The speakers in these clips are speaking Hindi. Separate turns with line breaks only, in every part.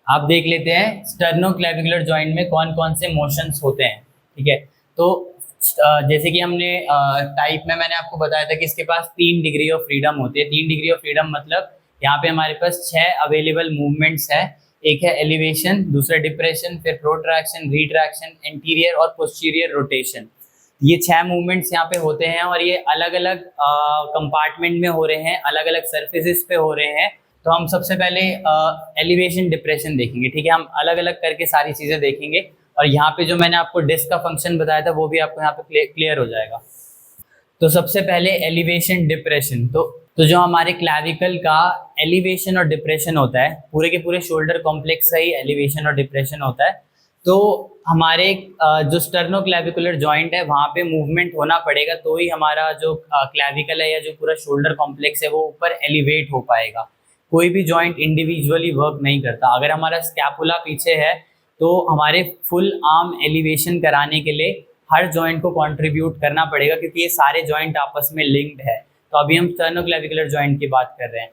आप देख लेते हैं स्टर्नोक्लेविकुलर जॉइंट में कौन कौन से मोशंस होते हैं। ठीक है, तो जैसे कि हमने टाइप में मैंने आपको बताया था कि इसके पास 3 डिग्री ऑफ फ्रीडम होती है। 3 डिग्री ऑफ फ्रीडम मतलब यहाँ पे हमारे पास 6 अवेलेबल मूवमेंट्स है। एक है एलिवेशन, दूसरा डिप्रेशन, फिर प्रोट्रैक्शन, रिट्रैक्शन, एंटीरियर और पोस्टीरियर रोटेशन। ये 6 मूवमेंट्स यहाँ पे होते हैं और ये अलग अलग कंपार्टमेंट में हो रहे हैं, अलग अलग सर्फेसिस पे हो रहे हैं। तो हम सबसे पहले एलिवेशन डिप्रेशन देखेंगे। ठीक है, हम अलग अलग करके सारी चीजें देखेंगे और यहाँ पे जो मैंने आपको डिस्क का फंक्शन बताया था वो भी आपको यहाँ पे क्लियर हो जाएगा। तो सबसे पहले एलिवेशन डिप्रेशन। तो जो हमारे क्लैविकल का एलिवेशन और डिप्रेशन होता है, पूरे के पूरे शोल्डर कॉम्प्लेक्स का ही एलिवेशन और डिप्रेशन होता है। तो हमारे जो स्टर्नोक्लेविकुलर जॉइंट है वहाँ पे मूवमेंट होना पड़ेगा तो ही हमारा जो क्लैविकल है या जो पूरा शोल्डर कॉम्प्लेक्स है वो ऊपर एलिवेट हो पाएगा। कोई भी जॉइंट इंडिविजुअली वर्क नहीं करता। अगर हमारा स्कैपुला पीछे है तो हमारे फुल आर्म एलिवेशन कराने के लिए हर जॉइंट को कंट्रीब्यूट करना पड़ेगा, क्योंकि ये सारे जॉइंट आपस में लिंक्ड है। तो अभी हम स्टर्नोक्लेविकुलर जॉइंट की बात कर रहे हैं।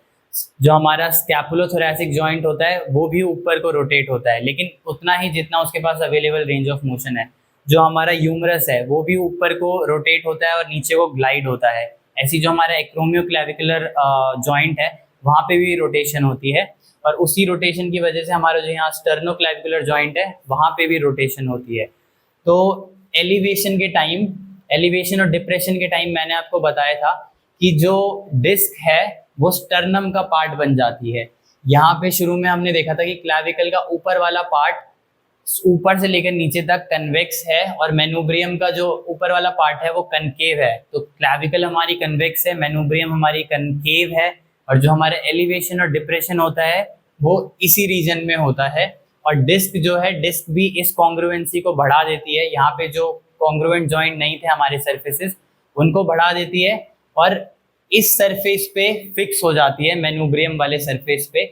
जो हमारा स्कैपुलोथोरैसिक जॉइंट होता है वो भी ऊपर को रोटेट होता है, लेकिन उतना ही जितना उसके पास अवेलेबल रेंज ऑफ मोशन है। जो हमारा ह्यूमरस है वो भी ऊपर को रोटेट होता है और नीचे को ग्लाइड होता है। ऐसी जो हमारा एक्रोमियोक्लेविकुलर जॉइंट है वहाँ पे भी रोटेशन होती है और उसी रोटेशन की वजह से हमारा जो यहाँ स्टर्नोक्लेविकुलर जॉइंट है वहाँ पे भी रोटेशन होती है। तो एलिवेशन के टाइम, एलिवेशन और डिप्रेशन के टाइम मैंने आपको बताया था कि जो डिस्क है वो स्टर्नम का पार्ट बन जाती है। यहाँ पे शुरू में हमने देखा था कि क्लैविकल का ऊपर वाला पार्ट ऊपर से लेकर नीचे तक कन्वेक्स है और मेनोब्रियम का जो ऊपर वाला पार्ट है वो कनकेव है। तो क्लैविकल हमारी कन्वेक्स है, मेनोब्रियम हमारी कनकेव है और जो हमारे एलिवेशन और डिप्रेशन होता है वो इसी रीजन में होता है। और डिस्क जो है, डिस्क भी इस कॉन्ग्रुएंसी को बढ़ा देती है। यहाँ पे जो कॉन्ग्रुएंट जॉइंट नहीं थे हमारे सर्फेसेस उनको बढ़ा देती है और इस सरफेस पे फिक्स हो जाती है, मेनोब्रियम वाले सरफेस पे।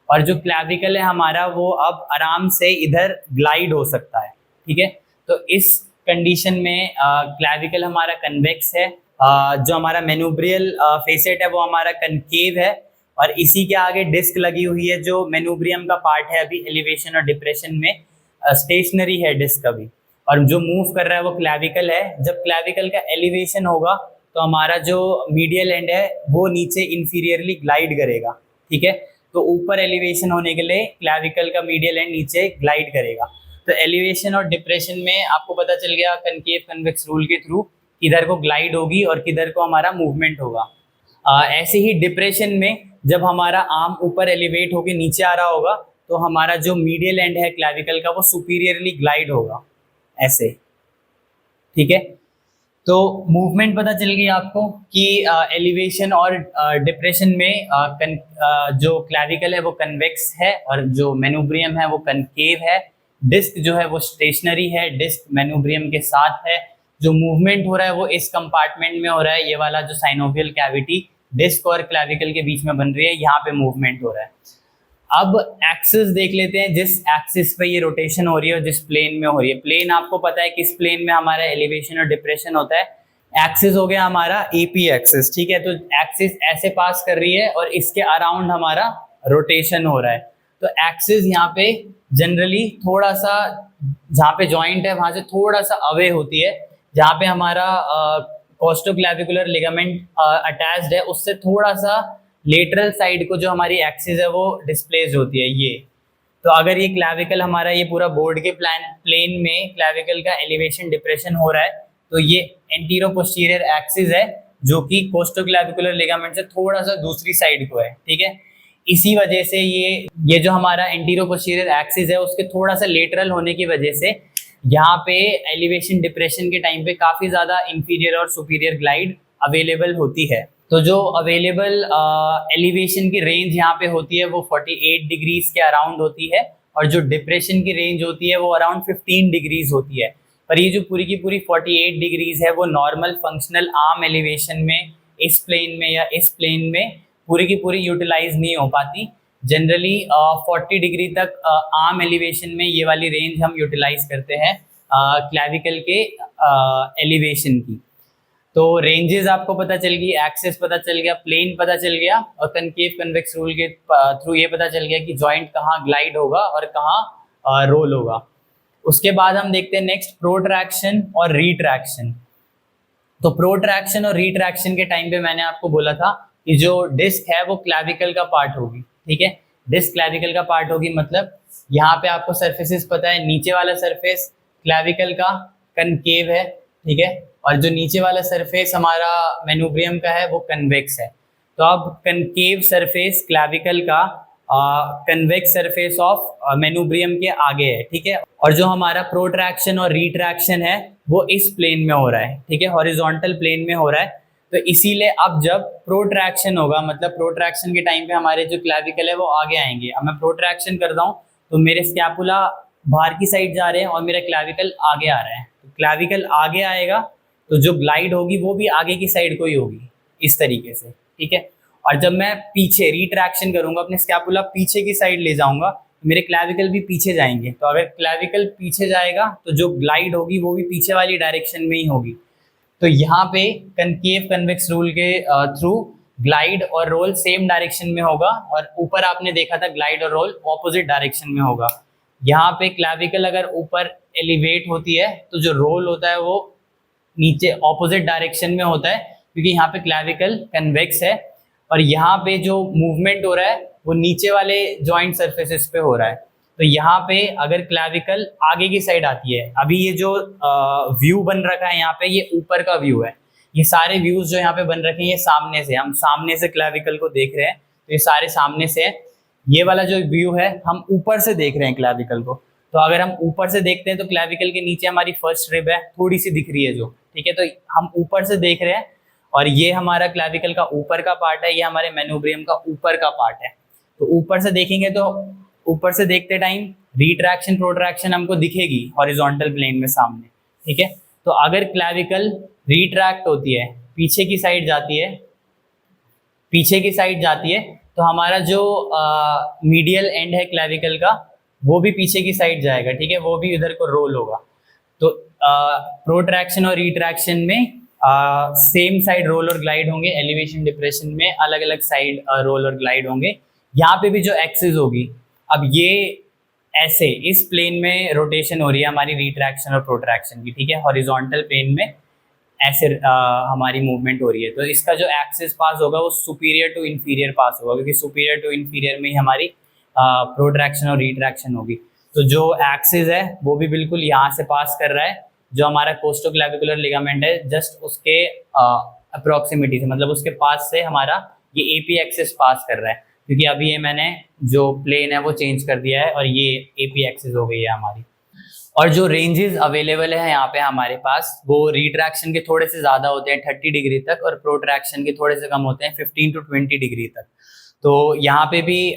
और जो क्लैविकल है हमारा वो अब आराम से इधर ग्लाइड हो सकता है। ठीक है, तो इस कंडीशन में क्लैविकल हमारा कन्वेक्स है, जो हमारा मेनोब्रियल फेसेट है वो हमारा कनकेव है और इसी के आगे डिस्क लगी हुई है जो मेनोब्रियम का पार्ट है। अभी एलिवेशन और डिप्रेशन में स्टेशनरी है डिस्क अभी, और जो मूव कर रहा है वो क्लैविकल है। जब क्लैविकल का एलिवेशन होगा तो हमारा जो मीडियल एंड है वो नीचे इंफीरियरली ग्लाइड करेगा। ठीक है, तो ऊपर एलिवेशन होने के लिए क्लैविकल का मीडियल एंड नीचे ग्लाइड करेगा। तो एलिवेशन और डिप्रेशन में आपको पता चल गया कनकेव कन्वेक्स रूल के थ्रू किधर को ग्लाइड होगी और किधर को हमारा मूवमेंट होगा। ऐसे ही डिप्रेशन में जब हमारा आर्म ऊपर एलिवेट होके नीचे आ रहा होगा तो हमारा जो मीडियल एंड है क्लैविकल का वो सुपीरियरली ग्लाइड होगा ऐसे। ठीक है, तो मूवमेंट पता चल गई आपको कि एलिवेशन और डिप्रेशन में जो क्लैविकल है वो कन्वेक्स है और जो मेनोब्रियम है वो कनकेव है। डिस्क जो है वो स्टेशनरी है, डिस्क मेनोब्रियम के साथ है। जो मूवमेंट हो रहा है वो इस कंपार्टमेंट में हो रहा है। ये वाला जो साइनोवियल कैविटी डिस्क और क्लैविकल के बीच में बन रही है, यहाँ पे मूवमेंट हो रहा है। अब एक्सिस देख लेते हैं, जिस एक्सिस पे ये रोटेशन हो रही है और जिस प्लेन में हो रही है। प्लेन आपको पता है किस प्लेन में हमारा एलिवेशन और डिप्रेशन होता है। एक्सिस हो गया हमारा एपी एक्सिस। ठीक है, तो एक्सिस ऐसे पास कर रही है और इसके अराउंड हमारा रोटेशन हो रहा है। तो एक्सिस यहाँ पे जनरली थोड़ा सा, जहाँ पे जॉइंट है वहां से थोड़ा सा अवे होती है। जहाँ पे हमारा कोस्टोक्लैविकुलर लिगामेंट अटैच्ड है उससे थोड़ा सा लेटरल साइड को जो हमारी एक्सिस है वो डिस्प्लेस होती है ये। तो अगर ये क्लैविकल हमारा ये पूरा बोर्ड के प्लेन में क्लैविकल का एलिवेशन डिप्रेशन हो रहा है तो ये एंटीरो पोस्टीरियर एक्सिस है जो कि कोस्टोक्लैविकुलर लिगामेंट से थोड़ा सा दूसरी साइड को है। ठीक है, इसी वजह से ये जो हमारा एंटीरो पोस्टीरियर एक्सिस है उसके थोड़ा सा लेटरल होने की वजह से यहाँ पे एलिवेशन डिप्रेशन के टाइम पे काफी ज्यादा इंफीरियर और सुपीरियर ग्लाइड अवेलेबल होती है। तो जो अवेलेबल एलिवेशन की रेंज यहाँ पे होती है वो 48 डिग्रीज के अराउंड होती है और जो डिप्रेशन की रेंज होती है वो अराउंड 15 डिग्रीज होती है। पर ये जो पूरी की पूरी 48 डिग्रीज है वो नॉर्मल फंक्शनल आर्म एलिवेशन में इस प्लेन में या इस प्लेन में पूरी की पूरी यूटिलाइज नहीं हो पाती। जनरली 40 डिग्री तक आर्म एलिवेशन में ये वाली रेंज हम यूटिलाइज करते हैं क्लैविकल के एलिवेशन की। तो रेंजेस आपको पता चल गई, एक्सेस पता चल गया, प्लेन पता चल गया, और कनकेव कन्वेक्स रूल के थ्रू ये पता चल गया कि जॉइंट कहाँ ग्लाइड होगा और कहाँ रोल होगा। उसके बाद हम देखते हैं नेक्स्ट प्रोट्रैक्शन और रिट्रैक्शन। तो प्रोट्रैक्शन और रिट्रैक्शन के टाइम पे मैंने आपको बोला था कि जो डिस्क है वो क्लैविकल का पार्ट होगी, ठीक है। डिस्क क्लैविकल का पार्ट होगी, मतलब यहाँ पे आपको सरफेसेस पता है, नीचे वाला सरफेस क्लैविकल का कनकेव है, ठीक है, और जो नीचे वाला सरफेस हमारा मेनूब्रियम का है वो कन्वेक्स है। तो अब कनकेव सरफेस क्लैविकल का कन्वेक्स सरफेस ऑफ मेनूब्रियम के आगे है, ठीक है। और जो हमारा प्रोट्रैक्शन और रिट्रैक्शन है वो इस प्लेन में हो रहा है, ठीक है, हॉरिजॉन्टल प्लेन में हो रहा है। तो इसीलिए अब जब प्रोट्रैक्शन होगा, मतलब प्रोट्रैक्शन के टाइम पे हमारे जो क्लैविकल है वो आगे आएंगे। अब मैं प्रोट्रैक्शन करता हूँ तो मेरे स्कैपुला बाहर की साइड जा रहे हैं और मेरा क्लैविकल आगे आ रहा है। तो क्लैविकल आगे आएगा तो जो ग्लाइड होगी वो भी आगे की साइड को ही होगी, इस तरीके से, ठीक है। और जब मैं पीछे रिट्रैक्शन करूंगा, अपने स्कैपुला पीछे की साइड ले जाऊंगा, तो मेरे क्लैविकल भी पीछे जाएंगे। तो अगर क्लैविकल पीछे जाएगा तो जो ग्लाइड होगी वो भी पीछे वाली डायरेक्शन में ही होगी। तो यहाँ पे कनकेव कन्वेक्स रूल के थ्रू ग्लाइड और रोल सेम डायरेक्शन में होगा, और ऊपर आपने देखा था ग्लाइड और रोल ऑपोजिट डायरेक्शन में होगा। यहाँ पे क्लैविकल अगर ऊपर एलिवेट होती है तो जो रोल होता है वो नीचे ऑपोजिट डायरेक्शन में होता है, क्योंकि यहाँ पे क्लैविकल कन्वेक्स है और यहाँ पे जो मूवमेंट हो रहा है वो नीचे वाले जॉइंट सरफेसेस पे हो रहा है। तो यहाँ पे अगर क्लैविकल आगे की साइड आती है, अभी ये जो व्यू बन रखा है यहाँ पे ये ऊपर का व्यू है, ये सारे व्यूज जो यहाँ पे बन रखे हैं ये सामने से, हम सामने से क्लैविकल को देख रहे हैं, तो ये सारे सामने से है। ये वाला जो व्यू है हम ऊपर से देख रहे हैं क्लैविकल को। तो अगर हम ऊपर से देखते हैं तो क्लैविकल के नीचे हमारी फर्स्ट रिब है, थोड़ी सी दिख रही है जो, ठीक है, तो हम ऊपर से देख रहे हैं और ये हमारा क्लैविकल का ऊपर का पार्ट है, ये हमारे मेनूब्रियम का ऊपर का पार्ट है। तो ऊपर से देखेंगे तो ऊपर से देखते टाइम रिट्रैक्शन प्रोट्रैक्शन हमको दिखेगी हॉरिजॉन्टल प्लेन में सामने, ठीक है। तो अगर क्लैविकल रिट्रैक्ट होती है, पीछे की साइड जाती है, पीछे की साइड जाती है, तो हमारा जो मीडियल एंड है क्लैविकल का वो भी पीछे की साइड जाएगा, ठीक है, वो भी इधर को रोल होगा। तो प्रोट्रैक्शन और रिट्रैक्शन में सेम साइड रोल और ग्लाइड होंगे, एलिवेशन डिप्रेशन में अलग अलग साइड रोल और ग्लाइड होंगे। यहाँ पे भी जो एक्सिस होगी, अब ये ऐसे इस प्लेन में रोटेशन हो रही है हमारी रिट्रैक्शन और प्रोट्रैक्शन की, ठीक है, हॉरिजॉन्टल प्लेन में ऐसे हमारी मूवमेंट हो रही है। तो इसका जो एक्सिस पास होगा वो सुपीरियर टू इंफीरियर पास होगा, क्योंकि सुपीरियर टू इंफीरियर में ही हमारी प्रोट्रैक्शन और रिट्रैक्शन होगी। तो जो एक्सिस है वो भी बिल्कुल यहाँ से पास कर रहा है, जो हमारा कोस्टोक्लैविकुलर लिगामेंट है जस्ट उसके अप्रोक्सीमेटी से, मतलब उसके पास से हमारा ये एपी एक्सिस पास कर रहा है, क्योंकि अभी ये मैंने जो प्लेन है वो चेंज कर दिया है और ये एपी एक्सिस हो गई है हमारी। और जो रेंजेस अवेलेबल है यहाँ पे हमारे पास वो रिट्रैक्शन के थोड़े से ज़्यादा होते हैं 30 डिग्री तक, और प्रोट्रैक्शन के थोड़े से कम होते हैं 15 to 20 डिग्री तक। तो यहाँ पे भी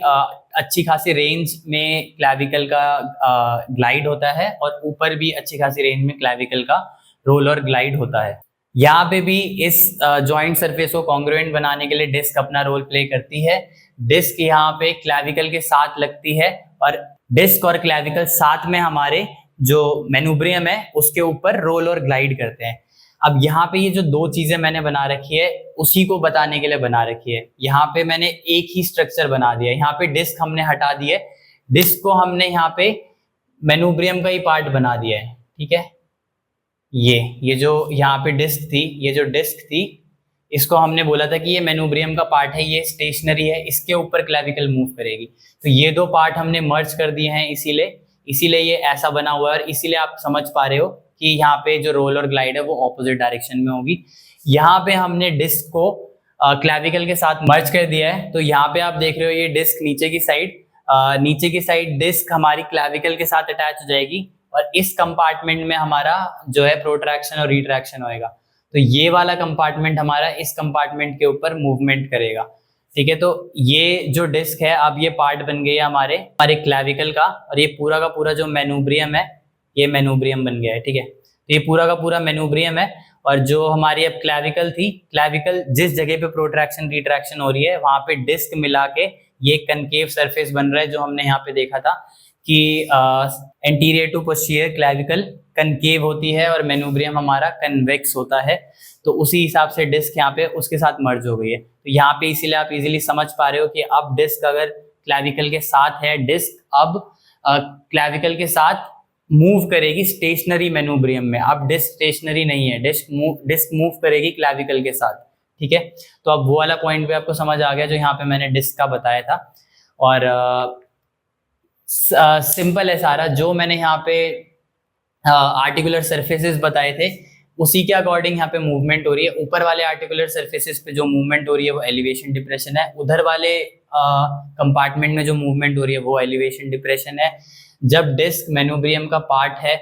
अच्छी खासी रेंज में क्लैविकल का ग्लाइड होता है और ऊपर भी अच्छी खासी रेंज में क्लैविकल का रोल और ग्लाइड होता है। यहाँ पे भी इस जॉइंट सरफेस को कॉन्ग्रुएंट बनाने के लिए डिस्क अपना रोल प्ले करती है। डिस्क यहाँ पे क्लैविकल के साथ लगती है और डिस्क और क्लैविकल साथ में हमारे जो मेनूब्रियम है उसके ऊपर रोल और ग्लाइड करते हैं। अब यहाँ पे ये जो दो चीजें मैंने बना रखी है उसी को बताने के लिए बना रखी है। यहाँ पे मैंने एक ही स्ट्रक्चर बना दिया है, यहाँ पे डिस्क हमने हटा दी है, डिस्क को हमने यहाँ पे मेनूब्रियम का ही पार्ट बना दिया है, ठीक है। ये जो यहाँ पे डिस्क थी, ये जो डिस्क थी इसको हमने बोला था कि ये मेनूब्रियम का पार्ट है, ये स्टेशनरी है, इसके ऊपर क्लैविकल मूव करेगी। तो ये दो पार्ट हमने मर्ज कर दिए हैं, इसीलिए ये ऐसा बना हुआ है और इसीलिए आप समझ पा रहे हो कि यहाँ पे जो रोल और ग्लाइड है वो ऑपोजिट डायरेक्शन में होगी। यहाँ पे हमने डिस्क को क्लैविकल के साथ मर्ज कर दिया है। तो यहाँ पे आप देख रहे हो ये डिस्क नीचे की साइड डिस्क हमारी क्लैविकल के साथ अटैच हो जाएगी और इस कंपार्टमेंट में हमारा जो है प्रोट्रैक्शन और रिट्रैक्शन होएगा। तो ये वाला कंपार्टमेंट हमारा इस कंपार्टमेंट के ऊपर मूवमेंट करेगा, ठीक है। तो ये जो डिस्क है अब ये पार्ट बन गई है हमारे क्लैविकल का, और ये पूरा का पूरा जो मेनूब्रियम है ये मेनूब्रियम बन गया है, ठीक है। तो ये पूरा का पूरा मेनूब्रियम है और जो हमारी अब क्लैविकल थी, क्लैविकल जिस जगह पे प्रोट्रैक्शन रिट्रैक्शन हो रही है वहां पे डिस्क मिला के ये कनकेव सरफेस बन रहा है जो हमने यहाँ पे देखा था कि anterior to posterior clavicle concave होती है और मेनूब्रियम हमारा कन्वेक्स होता है। तो उसी हिसाब से डिस्क यहाँ पे उसके साथ मर्ज हो गई है। तो यहाँ पे इसीलिए आप इजीली समझ पा रहे हो कि अब डिस्क अगर क्लैविकल के साथ है, डिस्क अब क्लैविकल के साथ मूव करेगी स्टेशनरी मेनूब्रियम में। अब डिस्क स्टेशनरी नहीं है, डिस्क मूव करेगी क्लैविकल के साथ, ठीक है। तो अब वो वाला पॉइंट भी आपको समझ आ गया जो यहाँ पे मैंने डिस्क का बताया था। और सिंपल है सारा, जो मैंने यहाँ पे आर्टिकुलर सरफेसेस बताए थे उसी के अकॉर्डिंग यहाँ पे मूवमेंट हो रही है। ऊपर वाले आर्टिकुलर सरफेसेस पे जो मूवमेंट हो रही है वो एलिवेशन डिप्रेशन है, उधर वाले कंपार्टमेंट में जो मूवमेंट हो रही है वो एलिवेशन डिप्रेशन है। जब डिस्क मेनूब्रियम का पार्ट है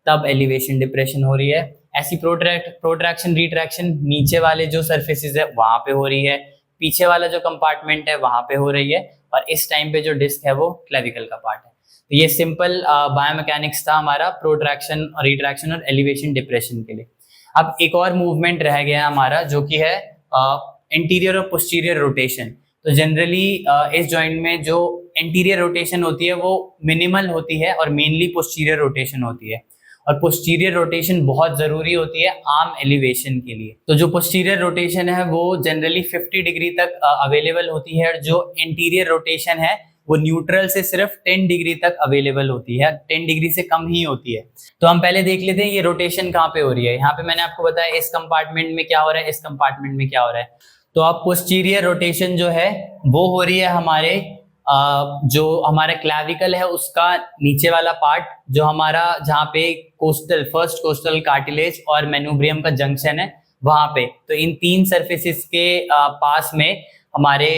तब एलिवेशन डिप्रेशन हो रही है। ऐसी प्रोट्रैक्शन रिट्रैक्शन नीचे वाले जो सरफेसेस है वहां पे हो रही है, पीछे वाला जो कंपार्टमेंट है वहां पे हो रही है, और इस टाइम पे जो डिस्क है वो क्लेविकल का पार्ट है। तो ये सिंपल बायोमैकेनिक्स था हमारा प्रोट्रैक्शन और रिट्रैक्शन और एलिवेशन डिप्रेशन के लिए। अब एक और मूवमेंट रह गया हमारा जो कि है एंटीरियर और पोस्टीरियर रोटेशन। तो जनरली इस जॉइंट में जो एंटीरियर रोटेशन होती है वो मिनिमल होती है और मेनली पोस्टीरियर रोटेशन होती है, और पोस्टीरियर रोटेशन बहुत जरूरी होती है आर्म एलिवेशन के लिए। तो जो पोस्टीरियर रोटेशन है वो जनरली 50 डिग्री तक अवेलेबल होती है, और जो एंटीरियर रोटेशन है वो न्यूट्रल से सिर्फ 10 डिग्री तक अवेलेबल होती है, 10 डिग्री से कम ही होती है। तो हम पहले देख लेते हैं ये रोटेशन कहाँ पे हो रही है। यहाँ पे मैंने आपको बताया इस कंपार्टमेंट में क्या हो रहा है, इस कंपार्टमेंट में क्या हो रहा है। तो अब पोस्टीरियर रोटेशन जो है वो हो रही है हमारे जो हमारा क्लैविकल है उसका नीचे वाला पार्ट, जो हमारा जहाँ पे फर्स्ट कोस्टल कार्टिलेज और मेनूब्रियम का जंक्शन है वहां पे। तो इन तीन सरफेसेस के पास में हमारे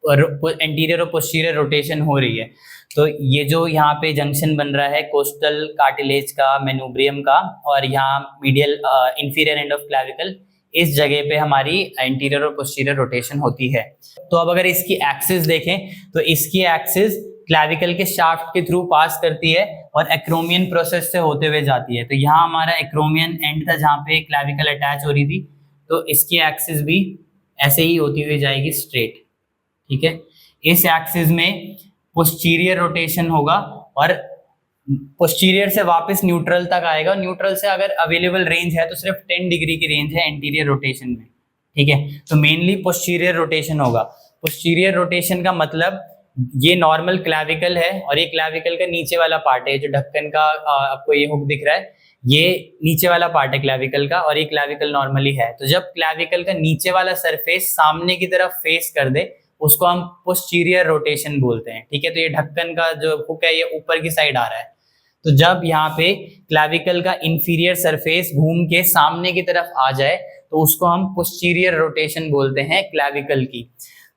एंटीरियर और पोस्टीरियर रोटेशन हो रही है। तो ये जो यहाँ पे जंक्शन बन रहा है कोस्टल कार्टिलेज का, मेनूब्रियम का, और यहाँ medial inferior end of clavicle, इस जगह पे हमारी एंटीरियर और पोस्टीरियर रोटेशन होती है। तो अब अगर इसकी एक्सिस देखें तो इसकी एक्सिस क्लैविकल के शाफ्ट के थ्रू पास करती है और एक्रोमियन प्रोसेस से होते हुए जाती है। तो यहाँ हमारा एक्रोमियन एंड था जहाँ पे क्लैविकल अटैच हो रही थी, तो इसकी एक्सिस भी ऐसे ही होती हुई जाएगी स्ट्रेट, ठीक है। इस एक्सिस में पोस्टीरियर रोटेशन होगा और पोस्टीरियर से वापस न्यूट्रल तक आएगा। न्यूट्रल से अगर अवेलेबल रेंज है तो सिर्फ 10 डिग्री की रेंज है एंटीरियर रोटेशन में, ठीक है। तो मेनली पोस्टीरियर रोटेशन होगा। पोस्टीरियर रोटेशन का मतलब ये नॉर्मल क्लैविकल है और ये क्लैविकल का नीचे वाला पार्ट है, जो ढक्कन का आपको ये हुक दिख रहा है, ये नीचे वाला पार्ट है क्लैविकल का, और ये क्लैविकल नॉर्मली है। तो जब क्लैविकल का नीचे वाला सरफेस सामने की तरफ फेस कर दे उसको हम पोस्टीरियर रोटेशन बोलते हैं, ठीक है। तो ये ढक्कन का जो हुक है ये ऊपर की साइड आ रहा है। तो जब यहाँ पे क्लैविकल का इंफीरियर सरफेस घूम के सामने की तरफ आ जाए तो उसको हम पोस्टीरियर रोटेशन बोलते हैं क्लैविकल की।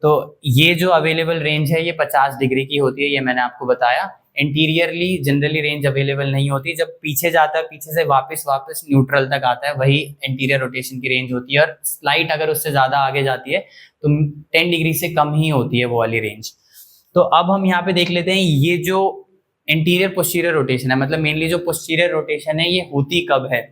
तो ये जो अवेलेबल रेंज है ये 50 डिग्री की होती है, ये मैंने आपको बताया। एंटीरियरली जनरली रेंज अवेलेबल नहीं होती, जब पीछे जाता है पीछे से वापस न्यूट्रल तक आता है वही एंटीरियर रोटेशन की रेंज होती है, और स्लाइट अगर उससे ज्यादा आगे जाती है तो 10 डिग्री से कम ही होती है वो वाली रेंज। तो अब हम यहाँ पे देख लेते हैं ये जो एंटीरियर पोस्टीरियर रोटेशन है, मतलब मेनली जो पोस्टीरियर रोटेशन है ये होती कब है।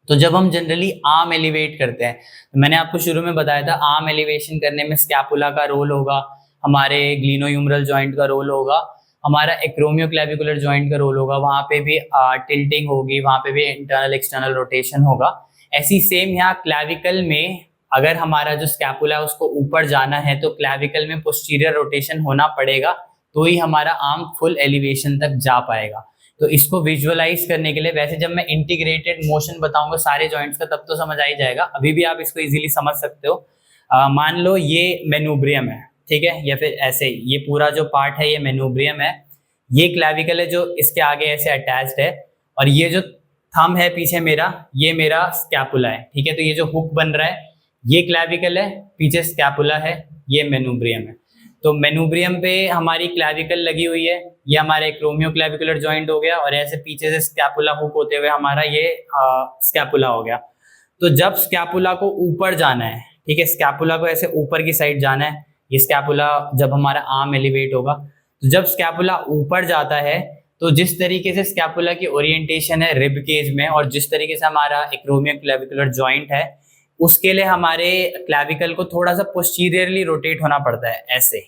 तो जब हम जनरली आर्म एलिवेट करते हैं, तो मैंने आपको शुरू में बताया था आर्म एलिवेशन करने में स्कैपुला का रोल होगा, हमारे ग्लिनोह्यूमरल जॉइंट का रोल होगा, हमारा एक्रोमियोक्लैविकुलर जॉइंट का रोल होगा, वहां पे भी टिल्टिंग होगी, वहां पे भी इंटरनल एक्सटर्नल रोटेशन होगा। ऐसी सेम यहाँ क्लैविकल में अगर हमारा जो स्कैपुला है उसको ऊपर जाना है तो क्लैविकल में पोस्टीरियर रोटेशन होना पड़ेगा, तो ही हमारा आर्म फुल एलिवेशन तक जा पाएगा। तो इसको विजुअलाइज करने के लिए, वैसे जब मैं इंटीग्रेटेड मोशन बताऊंगा सारे जॉइंट्स का तब तो समझ आ ही जाएगा, अभी भी आप इसको इजीली समझ सकते हो। मान लो ये मेनूब्रियम है, ठीक है, या फिर ऐसे ये पूरा जो पार्ट है ये मेनूब्रियम है, ये क्लैविकल है जो इसके आगे ऐसे अटैच्ड है, और ये जो थंब है पीछे मेरा, ये मेरा स्कैपुला है, ठीक है। तो ये जो हुक बन रहा है ये क्लैविकल है, पीछे स्कैपुला है, ये मेनूब्रियम है। तो मेनूब्रियम पे हमारी क्लैविकल लगी हुई है, ये हमारा एक्रोमियोक्लैविकुलर जॉइंट हो गया, और ऐसे पीछे से स्कैपुला हुक होते हुए हमारा ये स्कैपुला हो गया। तो जब स्कैपुला को ऊपर जाना है, ठीक है, स्कैपुला को ऐसे ऊपर की साइड जाना है, ये स्कैपुला जब हमारा आर्म एलिवेट होगा, तो जब स्कैपुला ऊपर जाता है तो जिस तरीके से स्कैपुला की ओरिएंटेशन है रिब केज में, और जिस तरीके से हमारा एक्रोमियोक्लैविकुलर जॉइंट है, उसके लिए हमारे क्लैविकल को थोड़ा सा पोस्टीरियरली रोटेट होना पड़ता है ऐसे,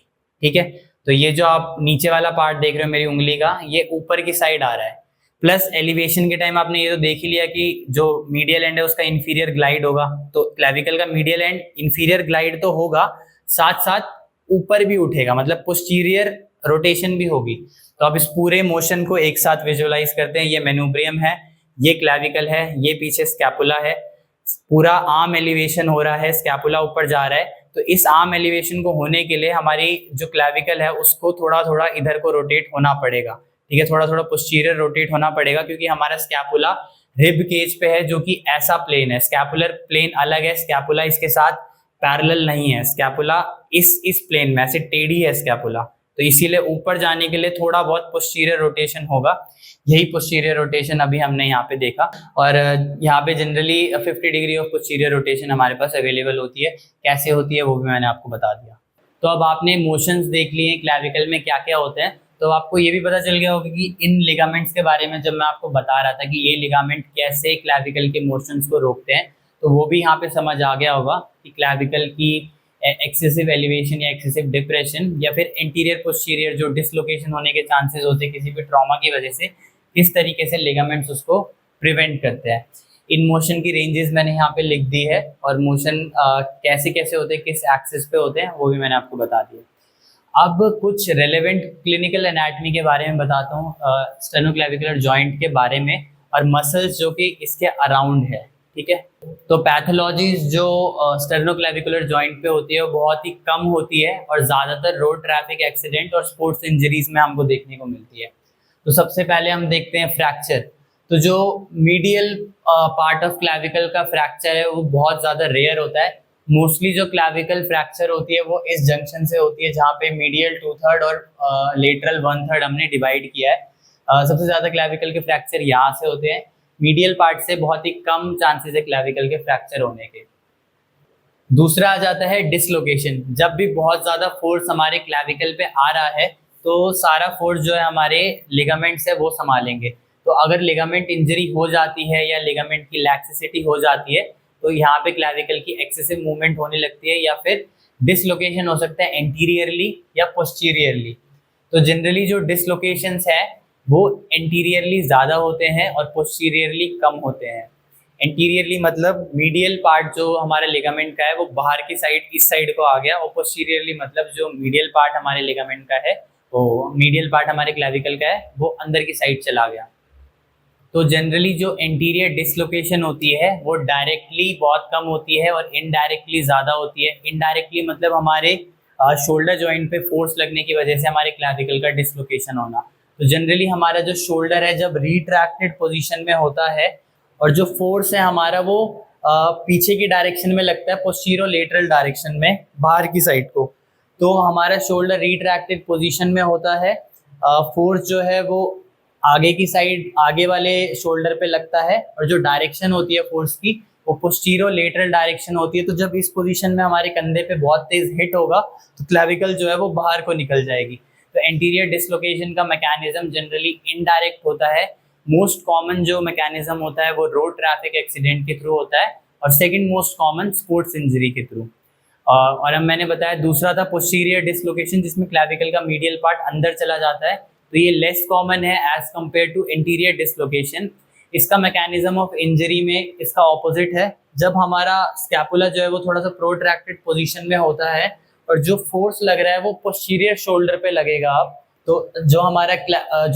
ठीक है। तो ये जो आप नीचे वाला पार्ट देख रहे हो मेरी उंगली का, ये ऊपर की साइड आ रहा है। प्लस एलिवेशन के टाइम आपने ये तो देख ही लिया कि जो मीडियल एंड है उसका इंफीरियर ग्लाइड होगा, तो क्लेविकल का मीडियल एंड इंफीरियर ग्लाइड तो होगा, साथ साथ ऊपर भी उठेगा, मतलब पोस्टीरियर रोटेशन भी होगी। तो अब इस पूरे मोशन को एक साथ विजुअलाइज करते हैं। ये मेनुब्रियम है, ये क्लेविकल है, ये पीछे स्कैपुला है, पूरा आर्म एलिवेशन हो रहा है, स्कैपुला ऊपर जा रहा है। तो इस आर्म एलिवेशन को होने के लिए हमारी जो क्लेविकल है उसको थोड़ा थोड़ा इधर को रोटेट होना पड़ेगा, ठीक है, थोड़ा थोड़ा पोस्टीरियर रोटेट होना पड़ेगा, क्योंकि हमारा स्कैपुला रिब केज पे है, जो कि ऐसा प्लेन है। स्कैपुलर प्लेन अलग है, स्कैपुला इसके साथ पैरेलल नहीं है, स्कैपुला इस प्लेन में ऐसे टेढ़ी है स्कैपुला, तो इसीलिए ऊपर जाने के लिए थोड़ा बहुत पोस्टीरियर रोटेशन होगा। यही पोस्टीरियर रोटेशन अभी हमने यहाँ पे देखा, और यहाँ पे generally 50 degree of posterior rotation हमारे पास अवेलेबल होती है। कैसे होती है वो भी मैंने आपको बता दिया। तो अब आपने मोशंस देख लिए क्लेविकल में क्या क्या होते हैं, तो आपको ये भी पता चल गया होगा कि इन लिगामेंट्स के बारे में जब मैं आपको बता रहा था कि ये लिगामेंट कैसे क्लेविकल के मोशंस को रोकते हैं, तो वो भी यहाँ पे समझ आ गया होगा कि क्लेविकल की एक्सेसिव एलिवेशन या एक्सेसिव डिप्रेशन या फिर इंटीरियर पोस्टीरियर जो डिसलोकेशन होने के चांसेस होते हैं किसी भी ट्रॉमा की वजह से, किस तरीके से लिगामेंट्स उसको प्रिवेंट करते हैं। इन मोशन की रेंजेस मैंने यहाँ पे लिख दी है, और मोशन कैसे कैसे होते हैं, किस एक्सिस पे होते हैं, वो भी मैंने आपको बता दिया। अब कुछ रेलेवेंट क्लिनिकल एनाटॉमी के बारे में बताता हूँ, स्टेनोक्लेविकुलर जॉइंट के बारे में और मसल्स जो कि इसके अराउंड है, ठीक है। तो पैथोलॉजीज जो स्टेनोक्लेविकुलर जॉइंट पे होती है वो बहुत ही कम होती है, और ज़्यादातर रोड ट्रैफिक एक्सीडेंट और स्पोर्ट्स इंजरीज में हमको देखने को मिलती है। तो सबसे पहले हम देखते हैं फ्रैक्चर। तो जो मीडियल पार्ट ऑफ क्लेविकल का फ्रैक्चर है वो बहुत ज़्यादा रेयर होता है। मोस्टली जो क्लेविकल फ्रैक्चर होती है वो इस जंक्शन से होती है जहाँ पे मीडियल 2/3 और लेटरल 1/3 हमने डिवाइड किया है। सबसे ज़्यादा क्लेविकल के फ्रैक्चर यहाँ से होते हैं। मीडियल पार्ट से बहुत ही कम चांसेस है क्लेविकल के फ्रैक्चर होने के। दूसरा आ जाता है डिसलोकेशन। जब भी बहुत ज़्यादा फोर्स हमारे क्लेविकल पे आ रहा है तो सारा फोर्स जो है हमारे लिगामेंट्स है वो संभालेंगे। तो अगर लिगामेंट इंजरी हो जाती है या लिगामेंट की लैक्सिसिटी हो जाती है तो यहाँ पे क्लेविकल की एक्सेसिव मूवमेंट होने लगती है, या फिर डिसलोकेशन हो सकता है एंटीरियरली या पोस्टीरियरली। तो जनरली जो डिसलोकेशंस है वो एंटीरियरली ज़्यादा होते हैं और पोस्टीरियरली कम होते हैं। एंटीरियरली मतलब मीडियल पार्ट जो हमारे लिगामेंट का है वो बाहर की साइड इस साइड को आ गया, और पोस्टीरियरली मतलब जो मीडियल पार्ट हमारे लिगामेंट का है वो मीडियल पार्ट हमारे क्लेविकल का है वो अंदर की साइड चला गया। तो जनरली जो एंटीरियर डिसलोकेशन होती है वो डायरेक्टली बहुत कम होती है और इनडायरेक्टली ज़्यादा होती है। इनडायरेक्टली मतलब हमारे शोल्डर जॉइंट पे फोर्स लगने की वजह से हमारे क्लेविकल का डिसलोकेशन होना। तो जनरली हमारा जो शोल्डर है जब रिट्रैक्टेड पोजीशन में होता है और जो फोर्स है हमारा वो पीछे की डायरेक्शन में लगता है, पोस्टीरियर लेटरल डायरेक्शन में बाहर की साइड को, तो हमारा शोल्डर रिट्रैक्टेड पोजीशन में होता है। फोर्स जो है वो आगे की साइड आगे वाले शोल्डर पे लगता है, और जो डायरेक्शन होती है फोर्स की वो पोस्टीरियर लेटरल डायरेक्शन होती है। तो जब इस पोजीशन में हमारे कंधे पे बहुत तेज हिट होगा तो क्लेविकल जो है वो बाहर को निकल जाएगी। तो एंटीरियर डिसलोकेशन का मैकेनिज्म जनरली इनडायरेक्ट होता है। मोस्ट कॉमन जो मैकेनिज्म होता है वो रोड ट्रैफिक एक्सीडेंट के थ्रू होता है, और second most common sports injury के थ्रू। और अब मैंने बताया दूसरा था पोस्टीरियर डिसलोकेशन जिसमें क्लेविकल का मीडियल पार्ट अंदर चला जाता है, तो ये लेस कॉमन है as compare to interior dislocation. इसका मैकेनिज्म ऑफ इंजरी में इसका ऑपोजिट है। जब हमारा स्कैपुला जो है वो थोड़ा सा प्रोट्रैक्टेड पोजीशन में होता है और जो फोर्स लग रहा है वो पोस्टीरियर शोल्डर पे लगेगा, आप तो जो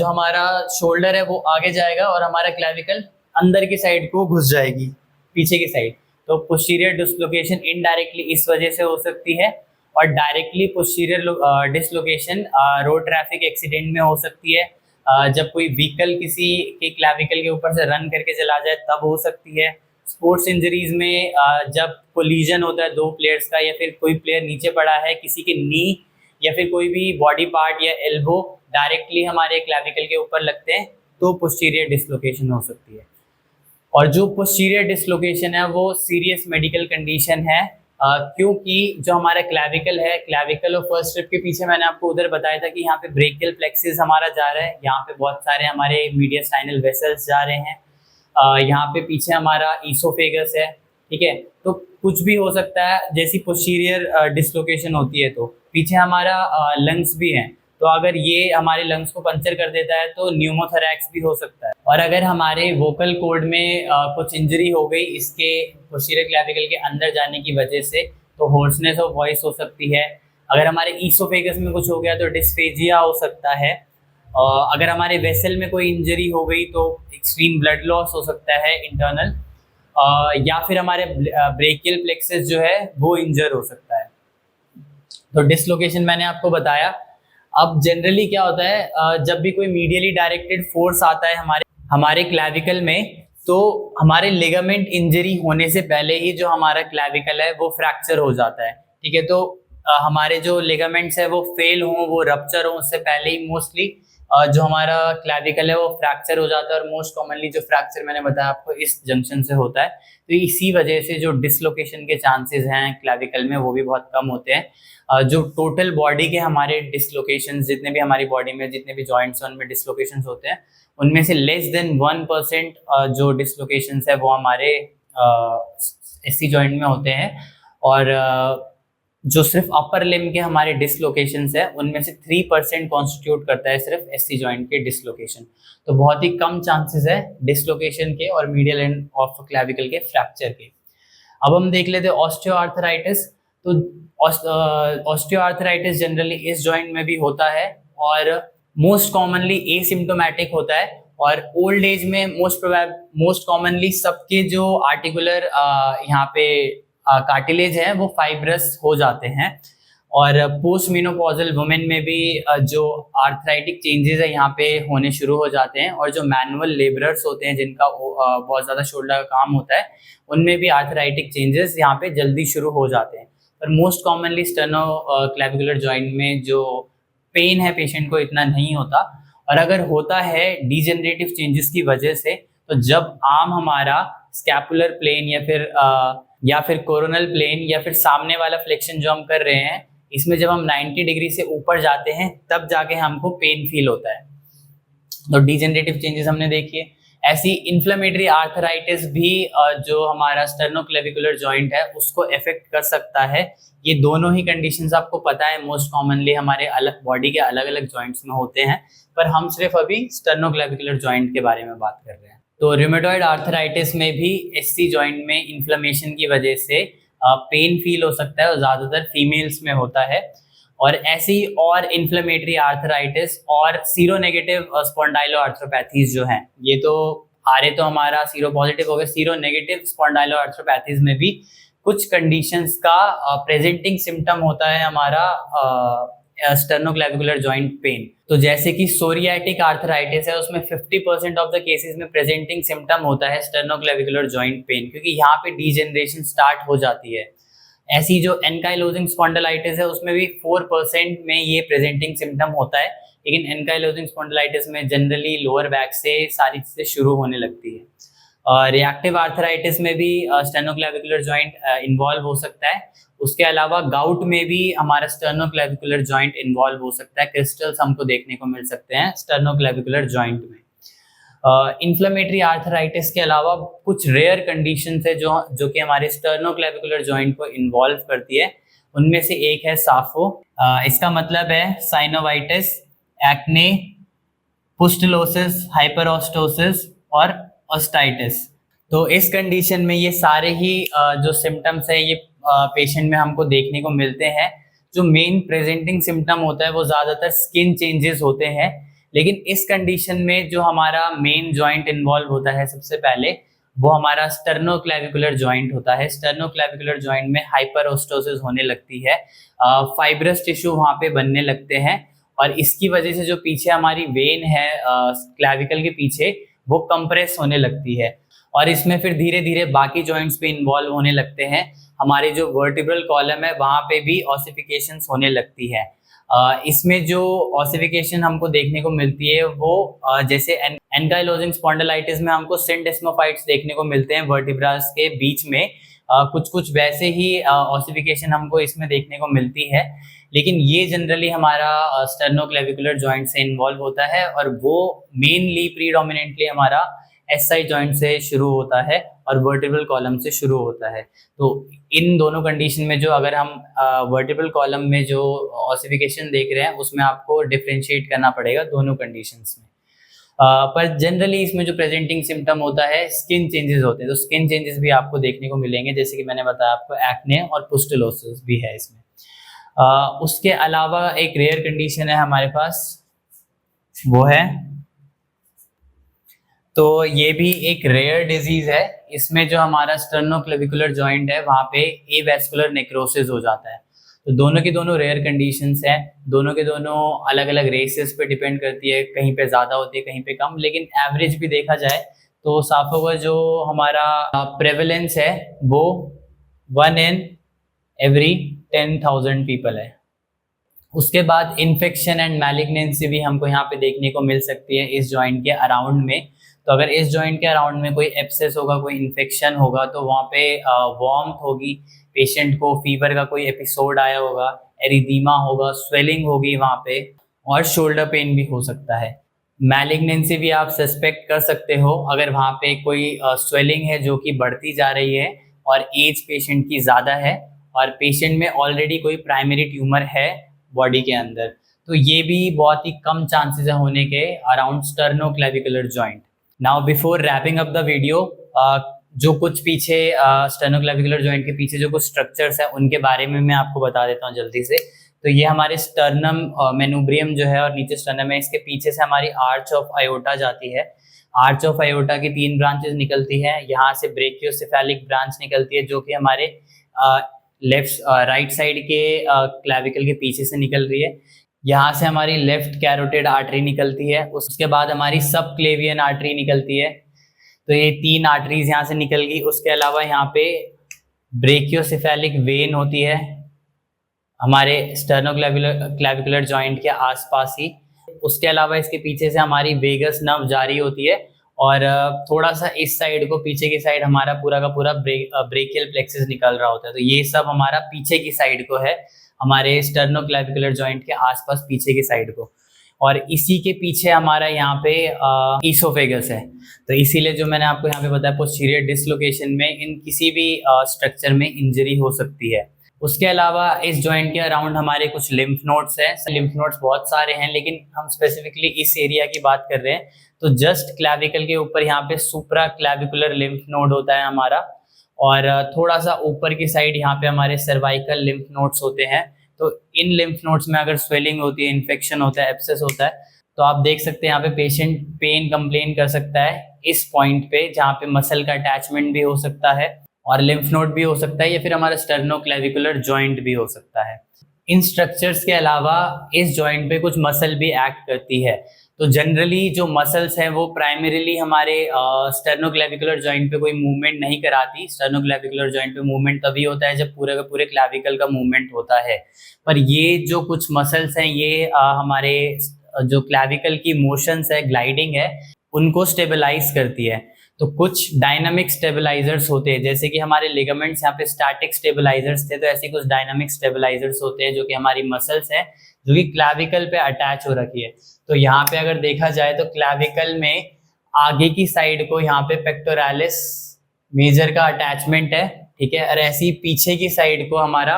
हमारा शोल्डर है वो आगे जाएगा और हमारा क्लेविकल अंदर की साइड को घुस जाएगी, पीछे की साइड। तो पोस्टीरियर डिसलोकेशन इनडायरेक्टली इस वजह से हो सकती है, और directly posterior dislocation road traffic accident में हो सकती है। जब कोई व्हीकल किसी के क्लेविकल के ऊपर से रन करके चला जाए तब हो सकती है। स्पोर्ट्स इंजरीज में जब कोलिजन होता है दो प्लेयर्स का, या फिर कोई प्लेयर नीचे पड़ा है, किसी के नी या फिर कोई भी बॉडी पार्ट या एल्बो डायरेक्टली हमारे क्लेविकल के ऊपर लगते हैं तो पोस्टीरियर डिसलोकेशन हो सकती है। और जो पोस्टीरियर डिसलोकेशन है वो सीरियस मेडिकल कंडीशन है, क्योंकि जो हमारा क्लेविकल है, क्लेविकल और फर्स्ट रिब के पीछे मैंने आपको उधर बताया था कि यहाँ पे ब्रेकियल प्लेक्सिस हमारा जा रहा है, यहाँ पे बहुत सारे हमारे मीडियस्टाइनल वेसल्स जा रहे हैं, यहाँ पे पीछे हमारा ईसोफेगस है, ठीक है। तो कुछ भी हो सकता है, जैसी पोस्टीरियर डिसलोकेशन होती है तो पीछे हमारा लंग्स भी हैं, तो अगर ये हमारे लंग्स को पंचर कर देता है तो न्यूमोथोरैक्स भी हो सकता है। और अगर हमारे वोकल कॉर्ड में कुछ इंजरी हो गई इसके पोस्टीरियर क्लैविकल के अंदर जाने की वजह से, तो होर्सनेस ऑफ वॉइस हो सकती है। अगर हमारे ईसोफेगस में कुछ हो गया तो डिस्फेजिया हो सकता है। अगर हमारे वेसल में कोई इंजरी हो गई तो एक्सट्रीम ब्लड लॉस हो सकता है इंटरनल, या फिर हमारे ब्रेकियल प्लेक्सस जो है वो इंजर हो सकता है। तो डिसलोकेशन मैंने आपको बताया। अब जनरली क्या होता है, जब भी कोई मीडियली डायरेक्टेड फोर्स आता है हमारे क्लैविकल में, तो हमारे लिगामेंट इंजरी होने से पहले ही जो हमारा क्लैविकल है वो फ्रैक्चर हो जाता है। ठीक है, तो हमारे जो लिगामेंट्स है वो फेल हों, वो रप्चर हो, उससे पहले ही मोस्टली जो हमारा क्लैविकल है वो फ्रैक्चर हो जाता है। और मोस्ट कॉमनली जो फ्रैक्चर मैंने बताया आपको इस जंक्शन से होता है। तो इसी वजह से जो डिसलोकेशन के चांसेस हैं क्लैविकल में वो भी बहुत कम होते हैं। जो टोटल बॉडी के हमारे डिसलोकेशन, जितने भी हमारी बॉडी में जितने भी जॉइंट्स हैं उनमें डिसलोकेशन होते हैं, उनमें से लेस देन 1% जो डिसलोकेशन है वो हमारे एससी जॉइंट में होते हैं। और जो सिर्फ अपर लिम के हमारे डिसलोकेशंस है उनमें से 3% कॉन्स्टिट्यूट करता है सिर्फ एससी जॉइंट के डिसलोकेशन। तो बहुत ही कम चांसेस है डिसलोकेशन के और मीडियल एंड ऑफ क्लैविकल के फ्रैक्चर के। अब हम देख लेते हैं ऑस्टियोआर्थराइटिस। तो ऑस्टियोआर्थराइटिस जनरली इस जॉइंट में भी होता है और मोस्ट कॉमनली एसिम्प्टोमेटिक होता है। और ओल्ड एज में मोस्ट कॉमनली सबके जो आर्टिकुलर यहाँ पे कार्टिलेज है वो फाइब्रस हो जाते हैं। और पोस्ट मेनोपॉजल वुमेन में भी जो आर्थराइटिक चेंजेस है यहाँ पे होने शुरू हो जाते हैं। और जो मैनुअल लेबरर्स होते हैं जिनका बहुत ज़्यादा शोल्डर का काम होता है उनमें भी आर्थराइटिक चेंजेस यहाँ पे जल्दी शुरू हो जाते हैं। पर most commonly steno clavicular joint में जो पेन है पेशेंट को इतना नहीं होता। और अगर होता है डिजेनरेटिव चेंजेस की वजह से, तो जब आर्म हमारा स्कैपुलर प्लेन या फिर कोरोनल प्लेन या फिर सामने वाला फ्लेक्शन जो हम कर रहे हैं इसमें जब हम 90 डिग्री से ऊपर जाते हैं तब जाके हमको पेन फील होता है। तो डिजेनरेटिव चेंजेस हमने देखिए। ऐसी इन्फ्लेमेटरी आर्थराइटिस भी जो हमारा स्टर्नोक्लेविकुलर जॉइंट है उसको अफेक्ट कर सकता है। ये दोनों ही कंडीशंस आपको पता है मोस्ट कॉमनली हमारे अलग बॉडी के अलग अलग जॉइंट्स में होते हैं, पर हम सिर्फ अभी स्टर्नोक्लेविकुलर जॉइंट के बारे में बात कर रहे हैं। तो रूमेटॉइड आर्थराइटिस में भी एससी जॉइंट में इन्फ्लेमेशन की वजह से पेन फील हो सकता है और ज़्यादातर फीमेल्स में होता है। और ऐसी और इन्फ्लेमेटरी आर्थराइटिस और सीरोनेगेटिव स्पॉन्डाइलोआर्थ्रोपैथीज जो हैं, ये तो आरे तो हमारा सीरो पॉजिटिव हो गया, सीरोनेगेटिव स्पॉन्डाइलोआर्थ्रोपैथीज में भी कुछ कंडीशंस का प्रेजेंटिंग सिम्टम होता है हमारा स्टर्नोक्लेविकुलर जॉइंट पेन। तो जैसे कि सोरियाटिक आर्थराइटिस है उसमें 50% ऑफ द केसेस में प्रेजेंटिंग सिम्टम होता है स्टर्नोक्लेविकुलर जॉइंट पेन, क्योंकि यहाँ पे डीजेनरेशन स्टार्ट हो जाती है। ऐसी जो एनकाइलोजिंग स्पॉन्डिलाइटिस है उसमें भी 4% में ये प्रेजेंटिंग सिम्टम होता है, लेकिन एनकाइलोजिंग स्पॉन्डिलाइटिस में जनरली लोअर बैक से सारी चीजें शुरू होने लगती है। रिएक्टिव आर्थराइटिस में भी स्टर्नोक्लेविकुलर जॉइंट इन्वॉल्व हो सकता है। उसके अलावा गाउट में भी हमारा स्टर्नोक्लेविकुलर जॉइंट इन्वॉल्व हो सकता है। क्रिस्टल्स हमको देखने को मिल सकते हैं स्टर्नोक्लेविकुलर जॉइंट में। इन्फ्लेमेटरी आर्थराइटिस के अलावा कुछ रेयर कंडीशंस है जो कि हमारे स्टर्नोक्लेविकुलर जॉइंट को इन्वॉल्व करती है। उनमें से एक है साफो। इसका मतलब है साइनोवाइटिस, एक्ने, पुस्टुलोसिस, हाइपरऑस्टोसिस और ऑस्टाइटिस। तो इस कंडीशन में ये सारे ही जो सिम्टम्स है ये पेशेंट में हमको देखने को मिलते हैं। जो मेन प्रेजेंटिंग सिम्टम होता है वो ज़्यादातर स्किन चेंजेस होते हैं, लेकिन इस कंडीशन में जो हमारा मेन जॉइंट इन्वॉल्व होता है सबसे पहले वो हमारा स्टर्नोक्लेविकुलर जॉइंट होता है। स्टर्नोक्लेविकुलर जॉइंट में हाइपरऑस्टोसिस होने लगती है, फाइब्रस टिश्यू वहाँ पे बनने लगते हैं और इसकी वजह से जो पीछे हमारी वेन है क्लैविकल के पीछे वो कंप्रेस होने लगती है और इसमें फिर धीरे धीरे बाकी जॉइंट्स भी इन्वॉल्व होने लगते हैं। हमारी जो वर्टिब्रल कॉलम है वहाँ पे भी ऑसिफिकेशंस होने लगती है। इसमें जो ऑसिफिकेशन हमको देखने को मिलती है वो जैसे एनकाइलोजिंग स्पॉन्डिलाइटिस में हमको सिंडेस्मोफाइट्स देखने को मिलते हैं वर्टिब्रास के बीच में, कुछ वैसे ही ऑसिफिकेशन हमको इसमें देखने को मिलती है, लेकिन ये जनरली हमारा स्टर्नोक्लेविकुलर जॉइंट से इन्वॉल्व होता है और वो मेनली प्रीडोमिनेंटली हमारा एसआई जॉइंट से शुरू होता है और वर्टिब्रल कॉलम से शुरू होता है। तो इन दोनों कंडीशन में जो अगर हम वर्टिब्रल कॉलम में जो ऑसिफिकेशन देख रहे हैं उसमें आपको डिफरेंशिएट करना पड़ेगा दोनों कंडीशंस में। पर जनरली इसमें जो प्रेजेंटिंग सिम्टम होता है स्किन चेंजेस होते हैं, तो स्किन चेंजेस भी आपको देखने को मिलेंगे, जैसे कि मैंने बताया आपको एक्ने और पुस्टुलोसिस भी है इसमें। उसके अलावा एक रेयर कंडीशन है हमारे पास, वो है, तो ये भी एक रेयर डिजीज है। इसमें जो हमारा स्टर्नोक्लेविकुलर जॉइंट है वहाँ पे एवेस्कुलर नेक्रोसिस हो जाता है। तो दोनों की दोनों रेयर कंडीशंस हैं, दोनों के दोनों अलग अलग रेसेस पे डिपेंड करती है, कहीं पे ज़्यादा होती है कहीं पे कम, लेकिन एवरेज भी देखा जाए तो साफा जो हमारा प्रेवलेंस है वो 1 in every 10,000 पीपल है। उसके बाद इन्फेक्शन एंड मैलिग्नेंसी भी हमको यहाँ पे देखने को मिल सकती है इस जॉइंट के अराउंड में। तो अगर इस जॉइंट के अराउंड में कोई एब्सेस होगा, कोई इन्फेक्शन होगा, तो वहाँ पे वार्मथ होगी, पेशेंट को फीवर का कोई एपिसोड आया होगा, एरिदीमा होगा, स्वेलिंग होगी वहाँ पे, और शोल्डर पेन भी हो सकता है। मैलिग्नेंसी भी आप सस्पेक्ट कर सकते हो अगर वहाँ पे कोई स्वेलिंग है जो कि बढ़ती जा रही है और एज पेशेंट की ज़्यादा है और पेशेंट में ऑलरेडी कोई प्राइमरी ट्यूमर है बॉडी के अंदर, तो ये भी बहुत ही कम चांसेस है होने के around sternoclavicular joint. Now before wrapping up the video, जो कुछ पीछे स्टर्नोक्लेविकुलर जॉइंट के पीछे जो कुछ स्ट्रक्चर्स हैं उनके बारे में मैं आपको बता देता हूँ जल्दी से। तो ये हमारे स्टर्नम मेनुब्रियम जो है और नीचे स्टर्नम है, इसके पीछे से हमारी आर्च ऑफ आयोटा जाती है। आर्च ऑफ आयोटा की 3 ब्रांचेस निकलती हैं। यहाँ से ब्रेकियोसेफेलिक ब्रांच निकलती है जो कि हमारे लेफ्ट राइट साइड के क्लैविकल के पीछे से निकल रही है। यहाँ से हमारी लेफ्ट कैरोटिड आर्टरी निकलती है। उसके बाद हमारी सब क्लेवियन आर्टरी निकलती है। तो ये 3 आर्टरीज यहाँ से निकल गई। उसके अलावा यहाँ पे ब्रेकियोसेफेलिक वेन होती है हमारे स्टर्नोक्लेविकुलर जॉइंट के आसपास ही। उसके अलावा इसके पीछे से हमारी वेगस नर्व जारी होती है और थोड़ा सा इस साइड को, पीछे की साइड हमारा पूरा का पूरा ब्रेकियल प्लेक्सस निकल रहा होता है। तो ये सब हमारा पीछे की साइड को है, हमारे स्टर्नोक्लेविकुलर जॉइंट के आसपास पीछे की साइड को, और इसी के पीछे हमारा यहाँ पे ईसोफेगस है। तो इसीलिए जो मैंने आपको यहाँ पे बताया पोस्टीरियर डिसलोकेशन में इन किसी भी स्ट्रक्चर में इंजरी हो सकती है। उसके अलावा इस जॉइंट के अराउंड हमारे कुछ लिम्फ नोड्स हैं। लिम्फ नोड्स बहुत सारे हैं लेकिन हम स्पेसिफिकली इस एरिया की बात कर रहे हैं। तो जस्ट क्लैविकल के ऊपर यहाँ पे सुप्रा क्लैविकुलर लिम्फ नोड होता है हमारा, और थोड़ा सा ऊपर की साइड यहाँ पे हमारे सर्वाइकल लिम्फ नोड्स होते हैं। तो इन लिम्फ नोड्स में अगर स्वेलिंग होती है, इन्फेक्शन होता है, एब्सेस होता है, तो आप देख सकते हैं यहाँ पे पेशेंट पेन कंप्लेन कर सकता है इस पॉइंट पे, जहाँ पे मसल का अटैचमेंट भी हो सकता है और लिम्फ नोड भी हो सकता है, या फिर हमारा स्टर्नोक्लेविकुलर जॉइंट भी हो सकता है। इन स्ट्रक्चर्स के अलावा इस जॉइंट पे कुछ मसल भी एक्ट करती है। तो जनरली जो मसल्स हैं वो प्राइमरीली हमारे स्टर्नोक्लेविकुलर जॉइंट पे कोई मूवमेंट नहीं कराती। स्टर्नोक्लेविकुलर जॉइंट पे मूवमेंट तभी होता है जब पूरे का पूरे क्लैविकल का मूवमेंट होता है। पर ये जो कुछ मसल्स हैं ये हमारे जो क्लैविकल की मोशंस है, ग्लाइडिंग है, उनको स्टेबलाइज करती है। तो कुछ डायनामिक स्टेबलाइजर्स होते हैं, जैसे कि हमारे लिगामेंट्स यहाँ पे स्टैटिक स्टेबलाइजर्स थे, तो ऐसे कुछ डायनामिक स्टेबलाइजर्स होते हैं जो कि हमारी मसल्स हैं जो कि क्लैविकल पे अटैच हो रखी है। तो यहाँ पे अगर देखा जाए तो क्लैविकल में आगे की साइड को यहाँ पे पेक्टोरालिस मेजर का अटैचमेंट है, ठीक है, और ऐसी पीछे की साइड को हमारा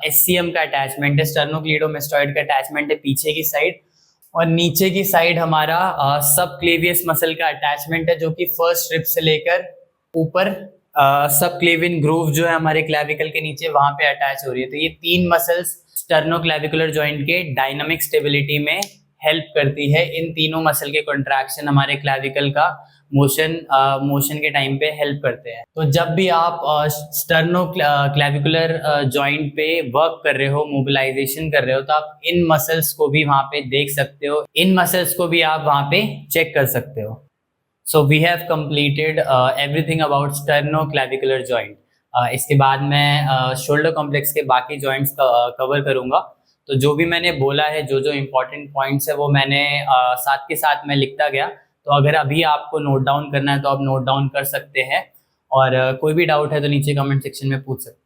एससीएम का अटैचमेंट है, स्टर्नोक्लीडोमेस्टॉइड का अटैचमेंट है पीछे की साइड, और नीचे की साइड हमारा सब क्लेवियस मसल का अटैचमेंट है जो कि फर्स्ट रिब से लेकर ऊपर सब क्लेवियन ग्रूव जो है हमारे क्लैविकल के नीचे वहां पे अटैच हो रही है। तो ये 3 मसल्स स्टर्नोक्लेविकुलर जॉइंट के डायनामिक स्टेबिलिटी में हेल्प करती है। इन तीनों मसल के कॉन्ट्रैक्शन हमारे क्लैविकल का मोशन के टाइम पे हेल्प करते हैं। तो जब भी आप स्टर्नोक्लेविकुलर जॉइंट पे वर्क कर रहे हो, मोबिलाइजेशन कर रहे हो, तो आप इन मसल्स को भी वहां पे देख सकते हो, इन मसल्स को भी आप वहां पे चेक कर सकते हो। So we have completed everything about sternoclavicular joint. इसके बाद मैं शोल्डर कॉम्प्लेक्स के बाकी जॉइंट्स कवर करूंगा। तो जो भी मैंने बोला है, जो जो इम्पोर्टेंट पॉइंट्स है वो मैंने साथ के साथ मैं लिखता गया। तो अगर अभी आपको नोट डाउन करना है तो आप नोट डाउन कर सकते हैं, और कोई भी डाउट है तो नीचे कमेंट सेक्शन में पूछ सकते हैं।